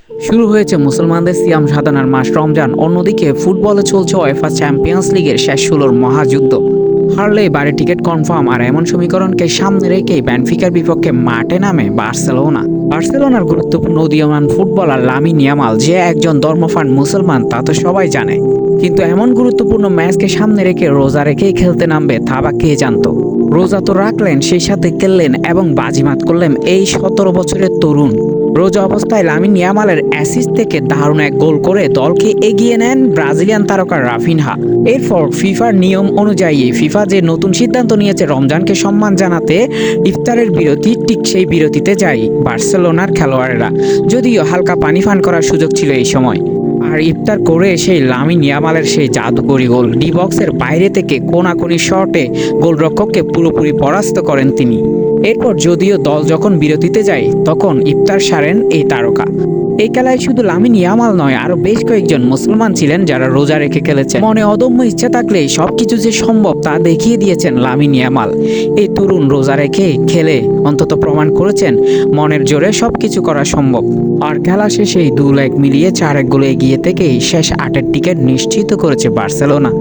শুরু হয়েছে মুসলমানদের সিয়াম সাধনার মাস রমজান। অন্যদিকে ফুটবলে চলছে উয়েফা চ্যাম্পিয়ন্স লিগের শেষ ১৬র মহাযুদ্ধ। হারলেই বাড়ি টিকিট কনফার্ম, আর এমন সমীকরণকে সামনে রেখেই বেনফিকার বিপক্ষে মাঠে নামে বার্সেলোনা। বার্সেলোনার গুরুত্বপূর্ণ উদীয়মান ফুটবলার লামিন ইয়ামাল যে একজন ধর্মপ্রাণ মুসলমান তা তো সবাই জানে, কিন্তু এমন গুরুত্বপূর্ণ ম্যাচকে সামনে রেখে রোজা রেখেই খেলতে নামবে তা বা কে জানতো। রোজা তো রাখলেন, সেই সাথে খেললেন এবং বাজিমাত করলেন এই ১৭ বছরের তরুণ। রোজা অবস্থায় লামিন ইয়ামালের অ্যাসিস্ট থেকে দারুণ এক গোল করে দলকে এগিয়ে নেন ব্রাজিলিয়ান তারকা রাফিনহা। এরপর ফিফার নিয়ম অনুযায়ী ফিফা যে নতুন সিদ্ধান্ত নিয়েছে রমজানকে সম্মান জানাতে ইফতারের বিরতি, ঠিক সেই বিরতিতে যায় বার্সেলোনার খেলোয়াড়েরা। যদিও হালকা পানি পান করার সুযোগ ছিল এই সময়। আর ইফতার করে সেই লামিন ইয়ামালের সেই জাদুকরি গোল, ডি বক্সের বাইরে থেকে কোনাকুনি শটে গোলরক্ষককে পুরোপুরি পরাস্ত করেন তিনি। এরপর যদিও দল যখন বিরতিতে যায় তখন ইফতার সারেন এই তারকা। এই খেলায় শুধু লামিন ইয়ামাল নয়, আরো বেশ কয়েকজন মুসলমান ছিলেন যারা রোজা রেখে খেলেছেন। মনে অদম্য ইচ্ছা থাকলেই সবকিছু যে সম্ভব তা দেখিয়ে দিয়েছেন লামিন ইয়ামাল। এই তরুণ রোজা রেখে খেলে অন্তত প্রমাণ করেছেন মনের জোরে সবকিছু করা সম্ভব। আর খেলা শেষেই ২-১ মিলিয়ে ৪-১ গোলে এগিয়ে থেকেই শেষ ৮-এর টিকিট নিশ্চিত করেছে বার্সেলোনা।